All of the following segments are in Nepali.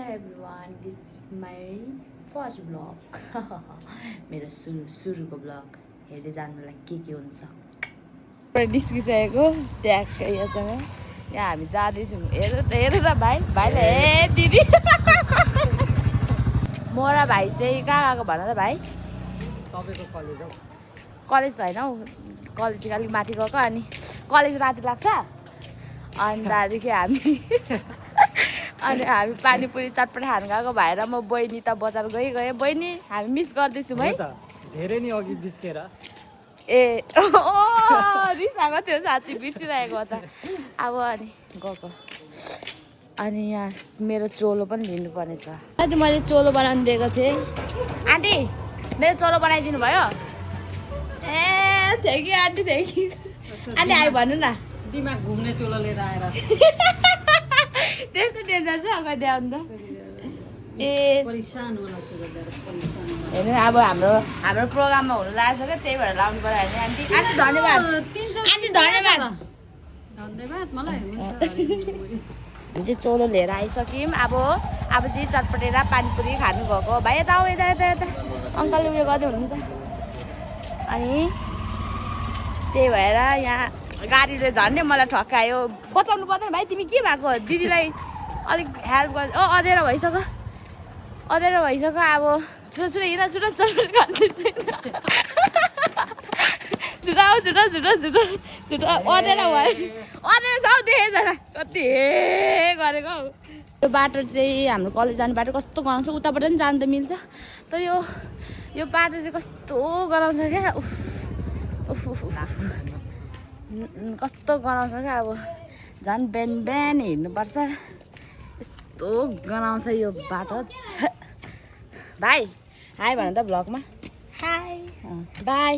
everyone, this is my first vlog. मेरो सुरुको vlog हेर्दै जानुलाई के हुन्छ निस्किसकेको ट्याक्कै यससँग यहाँ हामी जाँदैछौँ हेर त भाइले ए दिदी म र भाइ चाहिँ कहाँ गएको भन त भाइ तपाईको कलेज हो कलेज त हैन हौ कलेज चाहिँ अलिक माथि गएको अनि कलेज राति लाग्छ अनि त्यहाँदेखि हामी पानीपुरी चटपट खानु गएको भएर म बहिनी त बजार गएँ बहिनी हामी मिस गर्दैछौँ है धेरै नि अघि बिस्केर ए रिसाएको थियो साँच्ची बिर्सिरहेको त अब अनि गएको अनि यहाँ मेरो चोलो पनि लिनुपर्ने छ आज मैले चोलो बनाउनु दिएको थिएँ आन्टी मेरो चोलो बनाइदिनु भयो ए thank you aunty thank you aunty आयो भन्नु न दिमाग घुम्ने चोलो लिएर आएर त्यस्तो डेन्जर छ कहिले अन्त ए हेर्नु अब हाम्रो प्रोग्राममा हुनु लागेको छ क्या त्यही भएर लाउनु पर्यो होइन आन्टी आन्टी धन्यवाद आन्टी धन्यवाद मलाई हामी चाहिँ चोलो लिएर आइसक्यौँ अब चाहिँ चटपटेर पानीपुरी खानुभएको भाइ यता आऊ यता अङ्कलले उयो गर्दै हुनुहुन्छ अनि त्यही भएर यहाँ गाडीले झन्डै मलाई ठक्कायो बचाउनु पर्दैन भाइ तिमी के भएको दिदीलाई अलिक हेल्प गर अँधेरो भइसक्यो अब छिटो हिँड छिटो चटपट खान्छ छिटो अँधेरो भयो अँधेरो छ हौ देखेँ जरा कति गरेको हौ यो बाटो चाहिँ हाम्रो कलेज जाने बाटो कस्तो गराउँछ उताबाट पनि जानु त मिल्छ तर यो बाटो चाहिँ कस्तो गराउँछ क्या कस्तो गराउँछ क्या अब झन् बिहान हिँड्नुपर्छ यस्तो गराउँछ यो बाटो भाइ हाई भन त भ्लगमा हाई बाई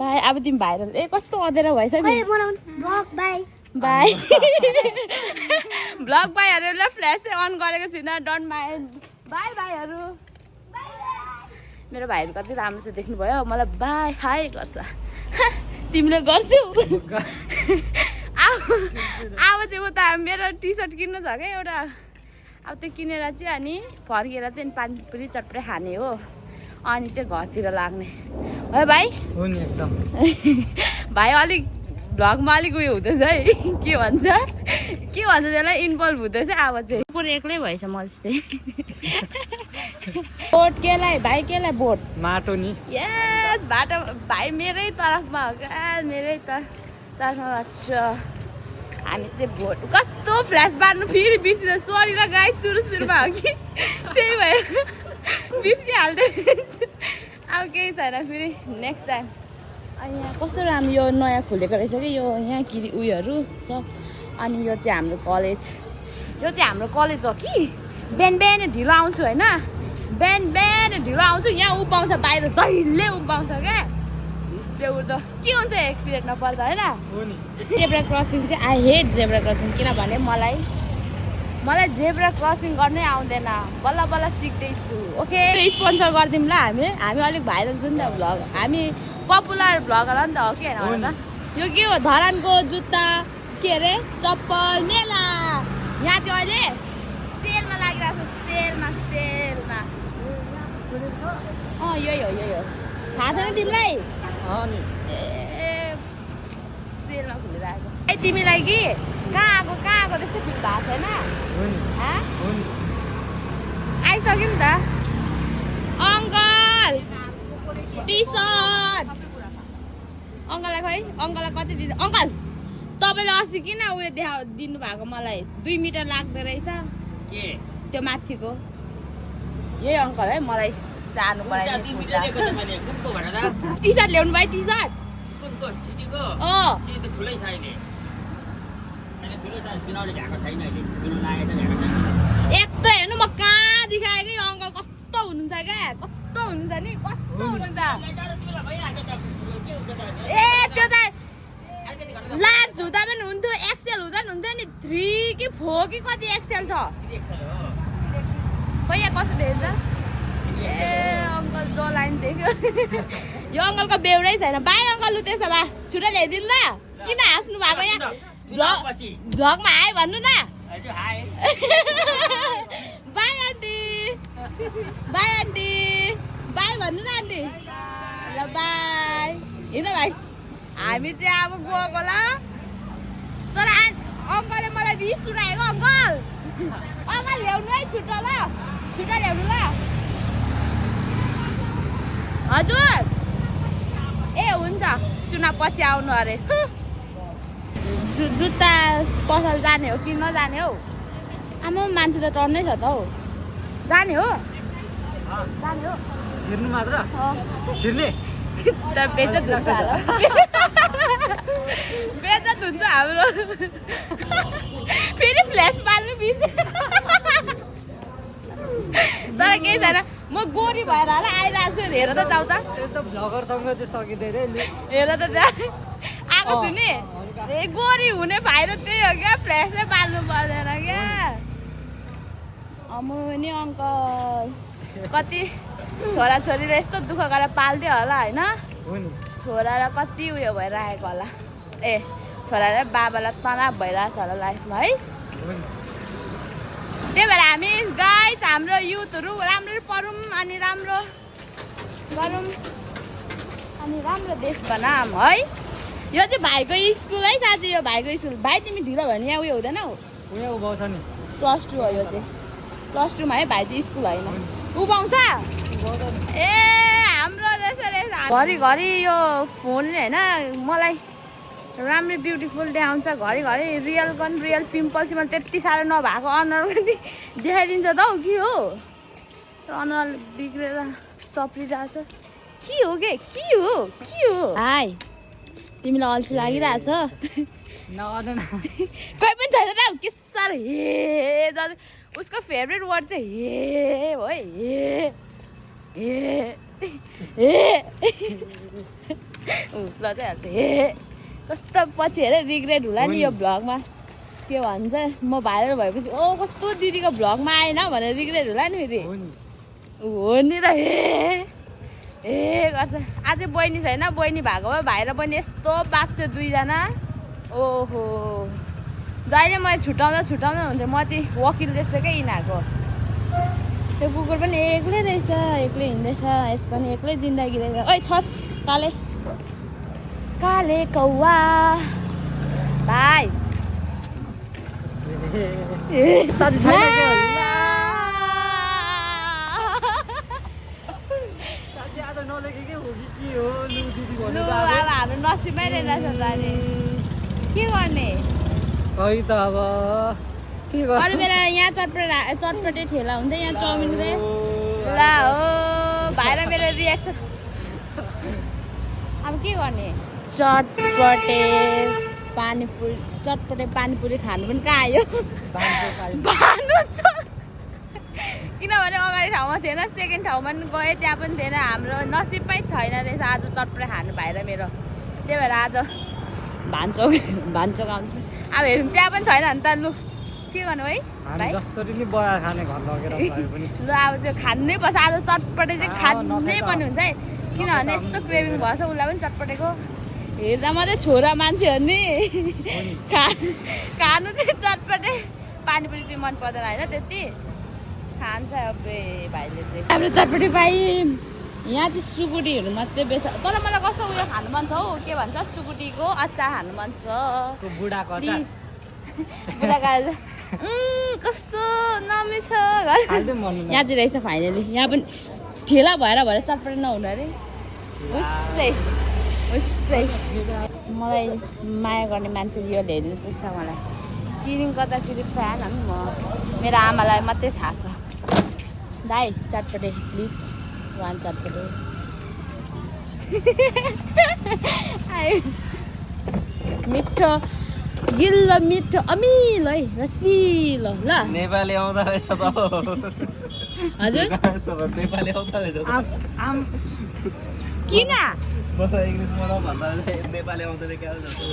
बाई अब तिमी भाइरल ए कस्तो अँधेरो भएछ नि बाई भ्लग बाईहरूलाई फ्ल्यास चाहिँ अन गरेको छुइनँ डन्ट माइन्ड बाई भाइहरू मेरो भाइहरू कति राम्रो छ देख्नुभयो मलाई बाई हाई गर्छ तिमीले गर्छु अब चाहिँ उता मेरो टी सर्ट किन्नु छ क्या एउटा अब त्यो किनेर चाहिँ अनि फर्केर चाहिँ पानीपुरी चटपटे खाने हो अनि चाहिँ घरतिर लाग्ने है भाइ हो नि एकदम भाइ अलिक भ्लगमा अलिक उयो हुँदैछ है के भन्छ त्यसलाई इन्भल्भ हुँदैछ अब चाहिँ पुरै एक्लै भएछ म जस्तै बोट केलाई भाइ केलाई बोट माटो नि यस बाटो भाइ मेरै तर्फमा हो क्या मेरै तर्फमा छ हामी चाहिँ भोट कस्तो फ्ल्यास बार्नु फेरि बिर्सिँदा सरी र गाई सुरुमा हो कि त्यही भएर बिर्सिहाल्दै अब केही छैन फेरि नेक्स्ट टाइम अनि यहाँ कस्तो राम्रो यो नयाँ खोलेको रहेछ कि यो यहाँ उयोहरू सब अनि यो चाहिँ हाम्रो कलेज हो कि बिहान ढिलो आउँछु होइन बिहान ढिलो आउँछु यहाँ उपाउँछ बाहिर जहिले उपाउँछ क्या हिस्से उठ्दो के हुन्छ एक पिरियड नपर्दा होइन जेब्रा क्रसिङ चाहिँ आई हेट जेब्रा क्रसिङ किनभने मलाई जेब्रा क्रसिङ गर्नै आउँदैन बल्ल सिक्दैछु ओके स्पोन्सर गरिदिउँ ल हामी अलिक भाइरल छु नि त भ्लग हामी पपुलर भ्लगर हो नि त हो कि होइन यो के हो धरानको जुत्ता के अरे चप्पल मेला यहाँ त्यो अहिले सेलमा लागिरहेको छ सेलमा यही हो थाहा छैन तिमीलाई ए सेलमा खुलिरहेको ए तिमीलाई कि कहाँ आएको त्यस्तो फिल भएको छैन आइसक्यो नि त अङ्कल टी सर्ट अङ्कललाई कति दिनु अङ्कल तपाईँले अस्ति किन उयो दिनुभएको मलाई 2 मिटर लाग्दो रहेछ त्यो माथिको यही अङ्कल है मलाई सानो बनाइदिनु टी सर्ट ल्याउनु भयो टी सर्ट यत्रो हेर्नु म कहाँ देखाएँ कि अङ्कल कस्तो हुनुहुन्छ क्या कस्तो हुनुहुन्छ नि कस्तो हुनुहुन्छ ए त्यो त लार्ज हुँदा पनि हुन्थ्यो एक्सेल हुँदा पनि हुन्थ्यो नि 3 कि 4 कि कति एक्सेल छ खोइ यहाँ कस्तो देख्छ ए अङ्कल जो लाइन देख्यो यो अङ्कलको बेउरै छैन बाई अङ्कल त्यसो भए छुट्टै ल्याइदिनु ल किन हाँस्नु भएको यहाँ भ्लगमा हाई भन्नु न बाई आन्टी बाई भन्नु न आन्टी ल बाई हिँड भाइ हामी चाहिँ अब गएको ल तर अङ्कलले मलाई रिस उठाएको अङ्कल ल्याउनु है छिटो ल्याउनु ल हजुर ए हुन्छ चुनाव पछि आउनु अरे जुत्ता पसल जाने हो कि नजाने हौ आमा मान्छे त टर्नै छ त हौ जाने हो हेर्नु मात्र छिर्ने तर बेचत हुन्छ होला बेचत हुन्छ हाम्रो फेरि फ्ल्यास पाल्नु बिर्से तर केही छैन म गोरी भएर होला आइरहेको छु हेर त जाऊ त भ्लगरसँग चाहिँ सकिँदैन हेर त त्यहाँ आएको छु नि ए गोरी हुने भाइ त त्यही हो क्या फ्ल्यासै पाल्नु पर्दैन क्या अमु नि अङ्कल कति छोराछोरीले यस्तो दुःख गरेर पाल्थ्यो होला होइन छोरा र कति उयो भइरहेको होला ए छोरा र बाबालाई तनाव भइरहेछ होला लाइफमा है त्यही भएर हामी गाइस हाम्रो युथहरू राम्ररी पढौँ अनि राम्रो गरौँ अनि राम्रो देश बनाऊँ है यो चाहिँ भाइको स्कुल है साँच्चै यो भाइको स्कुल भाइ तिमी ढिलो भने यहाँ उयो हुँदैन हौ +2 हो यो चाहिँ +2मा है भाइ चाहिँ स्कुल होइन उभाउँछ ए हाम्रो घरिघरि यो फोनले होइन मलाई राम्रो ब्युटिफुल देखाउँछ घरिघरि रियल पिम्पल सिम्पल त्यति साह्रो नभएको अनुहार पनि देखाइदिन्छ त हौ के हो अनुहार बिग्रेर सप्रिरहेछ के हो हाई तिमीलाई अल्छी लागिरहेछ कोही पनि छैन त के साह्रो हे उसको फेभरेट वर्ड चाहिँ हे हो है हे ल चाहिँ हाल्छ हे कस्तो पछि हेर रिग्रेट होला नि यो भ्लगमा के भन्छ म भाइरल भएपछि ओ कस्तो दिदीको भ्लगमा आएन भनेर रिग्रेट होला नि फेरि हो नि र हे गर्छ अझै बहिनी छैन बहिनी भएको भए भाइ र बहिनी यस्तो बाँच्थ्यो दुईजना ओहो जहिले मैले छुट्याउँदा हुन्थ्यो म ती वकिल जस्तो क्या यिनीहरूको त्यो कुकुर पनि एक्लै रहेछ एक्लै हिँड्दैछ यसको नि एक्लै जिन्दगी रहेछ ओइ छ काले कौवा भाइ अब हाम्रो नसिबमै रहेछ जाने के गर्ने अरू बेला यहाँ चटपटे ठेला हुन्थ्यो यहाँ चाउमिन रे ला हो भाइ र मेरो रियाक्सन अब के गर्ने चटपटे पानीपुरी खानु पनि कहाँ आयो भानु छ किनभने अगाडि ठाउँमा थिएन सेकेन्ड ठाउँमा पनि गएँ त्यहाँ पनि थिएन हाम्रो नसिबमै छैन रहेछ आज चटपटे खानु भाइ र मेरो त्यही भएर आज भान्चोक आउँछ अब हेरौँ त्यहाँ पनि छैन नि त लु के गर्नु है ल अब चाहिँ खानै पर्छ आज चटपटे चाहिँ खानै पर्ने हुन्छ है किनभने यस्तो क्रेभिङ भएछ उसलाई पनि चटपटेको हेर्दा मात्रै छोरा मान्छे हो नि खानु चाहिँ चटपटे पानीपुरी चाहिँ मन पर्दैन होइन त्यति खान्छ अब भाइले चाहिँ हाम्रो चटपटे पाइ यहाँ चाहिँ सुकुटीहरू मात्रै बेच्छ तर मलाई कस्तो उयो खानु मन छ हौ के भन्छ सुकुटीको अचार खानु मन छ बुढाको कस्तो नमी छ यहाँ चाहिँ रहेछ फाइनली यहाँ पनि ठेला भएर चटपटे नहुनु अरे उसै मलाई माया गर्ने मान्छेले यो हेरिनु पुग्छ मलाई किरिङ गर्दाखेरि फ्यान हो नि म मेरो आमालाई मात्रै थाहा छ दाइ चटपटे प्लिज वान चटपटे मिठो गिल्लो मिठो अमिलो है रसिलो ल नेपाली आउँदा रहेछ त हजुर नेपाली आउँदा रहेछ किन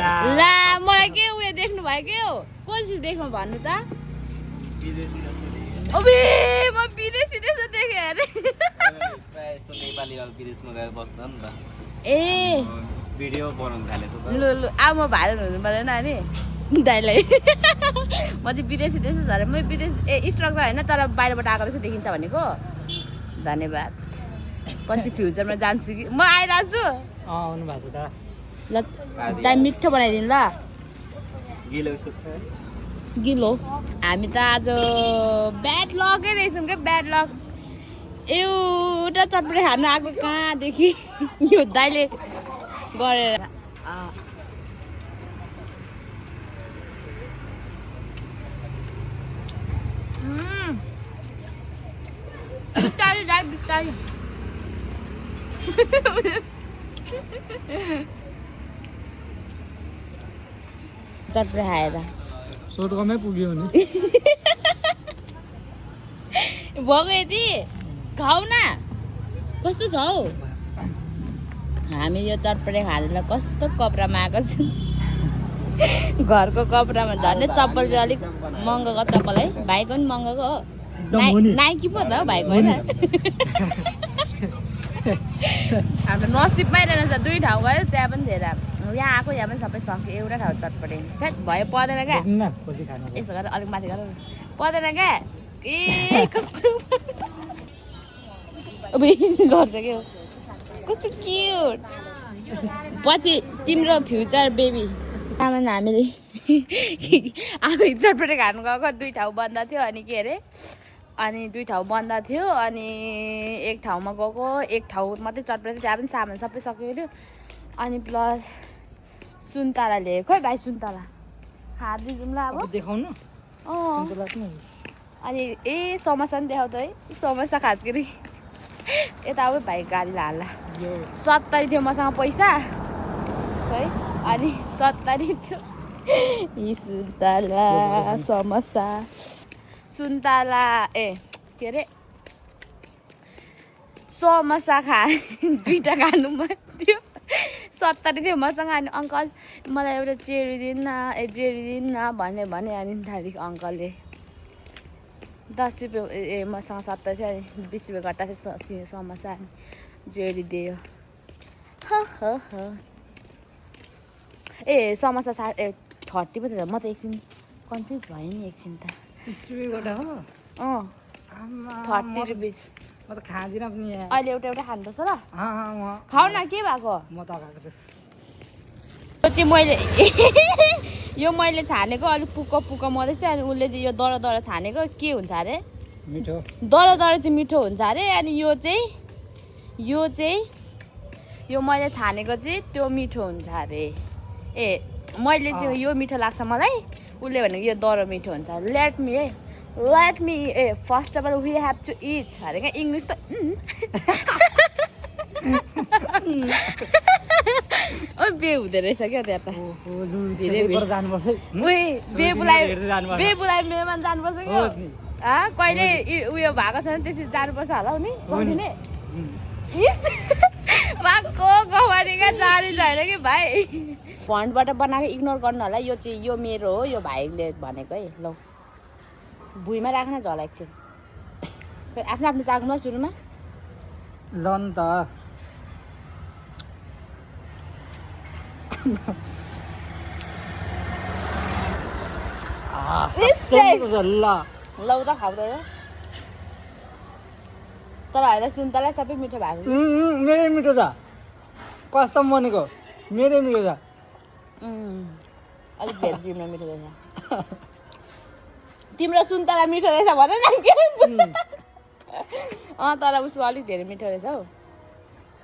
ला मलाई के उयो देख्नु भयो के हो कसरी देख्नु भन्नु त अबे म विदेशी देश देखेँ अरे ए भिडियो बनाउनु थालेछ लु अब म भाइरल हुनु परेन अरे दाइलाई म चाहिँ विदेशी देश अरे म विदेश स्ट्रक त होइन तर बाहिरबाट आएको जस्तो देखिन्छ भनेको धन्यवाद पछि फ्युचरमा जान्छु कि म आइरहेको छु आउनु भएको छ त ल दाइ मिठो बनाइदिनु ल गिलो सुक्छ गिलो हामी त आज ब्याड लगै रहेछौँ क्या ब्याड लग एउटा चटपटी खानु आएको कहाँदेखि यो दाइले गरेर बिस्तारै दाइ बिस्तारै चटपटी खाएर सोटकोमै पुग्यो नि भएको यति खाऊ न कस्तो छ हौ हामी यो चटपटे खाएर कस्तो कपडामा आएको छु घरको कपडामा झन् चप्पल चाहिँ अलिक महँगोको चप्पल है भाइको पनि महँगोको हो नाइकी पो त हो भाइको होइन हाम्रो नसिबमै रहेछ 2 ठाउँ गयो त्यहाँ पनि धेरै यहाँ आएको यहाँ पनि सबै सक्यो एउटा ठाउँ चटपटे भयो पर्दैन क्या यसो गरेर अलिक माथि गरेर पर्दैन क्या ए कस्तो गर्छ क्या कस्तो क्युट पछि तिम्रो फ्युचर बेबी आमा हामीले आफै चटपटे खानु गएको 2 ठाउँ बन्द थियो अनि के अरे अनि 2 ठाउँ बन्द थियो अनि एक ठाउँमा गएको एक ठाउँ मात्रै चटपटे थियो त्यहाँ पनि सामान सबै सकेको थियो अनि प्लस सुन्तला ल्याएको खोइ भाइ सुन्तला खाँदै जाउँ ल अब देखाउनु अनि ए समोसा पनि देखाउ त है समोसा खास गरी यता अब भाइ गाडी हाल्ला 70 थियो मसँग पैसा है अनि 70 थियो यी सुन्तला समोसा सुन्तला ए के अरे समोसा 2टा खानु मन थियो 70 थियो मसँग अनि अङ्कल मलाई एउटा चेरी दिन्न भने अनि त्यहाँदेखि अङ्कलले 10 रुपियाँ ए मसँग 70 थियो अनि 20 रुपियाँ घट्टा थियो समोसा अनि चेरी दियो ए समोसा 30 पो थियो म त एकछिन कन्फ्युज भएँ नि एकछिन त 30 रुपियाँ हो 30 रुपिस म त खाँदिनँ पनि अहिले एउटा खानुपर्छ ल म खाऊ न के भएको म त खाएको छु यो चाहिँ मैले यो मैले छानेको अलिक पुक्क मरेछ अनि उसले चाहिँ यो दर छानेको के हुन्छ अरे मिठो दर चाहिँ मिठो हुन्छ अरे अनि यो चाहिँ यो मैले छानेको चाहिँ त्यो मिठो हुन्छ अरे ए मैले चाहिँ यो मिठो लाग्छ मलाई उसले भनेको यो दर मिठो हुन्छ let me first of all we have to eat अरे क्या इङ्ग्लिस त बे हुँदो रहेछ क्या त्यहाँ त बेबुलाई मेहमान जानुपर्छ क्या कहिले उयो भएको छ भने त्यसरी जानुपर्छ होला नि पर्खिने को गवारी क्या जाने छैन कि भाइ फन्टबाट बनाएको इग्नोर गर्नु होला यो चाहिँ यो मेरो हो यो भाइले भनेको है ल भुइँमा राख्न झला एकछिन आफ्नो आफ्नो चाख्नु सुरुमा ल नि त लौ त खाउँदैन तर होइन सुन्तला सबै मिठो भएको मेरै मिठो छ कस्तो बनेको मेरै मिठो छ अलिक धेरै तिम्रो मिठो रहेछ तिम्रो सुन्तला मिठो रहेछ भन न के तर उसको अलिक धेरै मिठो रहेछ हौ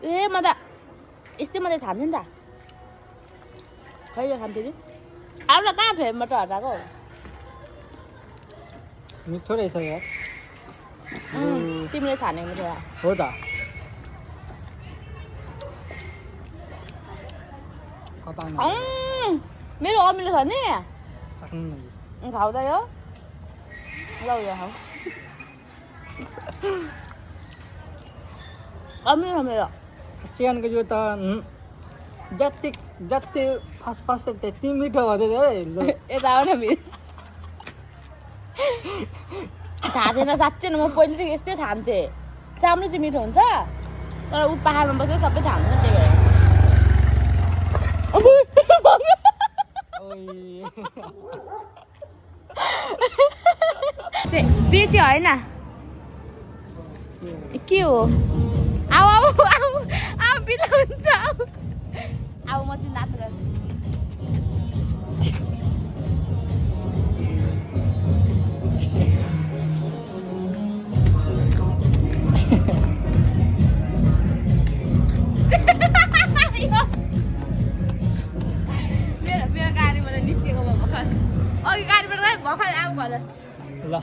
ए म त यस्तै मात्रै खान्थेँ नि त खै यो खान्थेँ आउला कहाँ फेमबाट हटाएको मिठो रहेछ यार तिमीले छानेको मिठो हो त मेरो अमिलो छ नि खाऊ त यो ल यो खाऊ अमिलो छ मेरो चिकनको यो त जति फर्स्ट त्यति मिठो हुँदै यता आऊ न मेरो थाहा थिएन साँच्चै न म पहिलेदेखि यस्तै ठान्थेँ चाम्रो चाहिँ मिठो हुन्छ तर ऊ पाहाडमा बसेर सबै थाहा हुन्छ त्यही भएर बेची होइन के हो आऊ आऊ आऊ आऊ बिदा हुन्छ आऊ आऊ म चाहिँ नाच्नु गएको मेरो गाडीबाट निस्केको भयो भर्खर अघि गाडीबाट गएँ भर्खर आऊ घर ल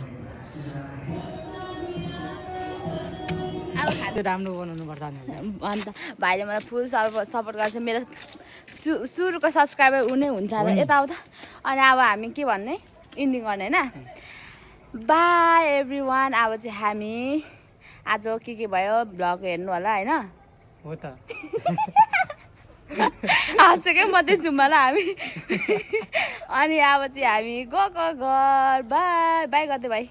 अब खाँदै राम्रो बनाउनुपर्छ नि अन्त भाइले मलाई फुल सपोर्ट गर्छ मेरो सुरुको सब्सक्राइबर उनी हुन्छ र यताउता अनि अब हामी के भन्ने इन्डिङ गर्ने होइन बाई एभ्री वान अब चाहिँ हामी आज के भयो भ्लग हेर्नु होला होइन हो त हाँसेकै मात्रै छौँ होला हामी अनि अब चाहिँ हामी गएको घर बाई बाई गर्दै भाइ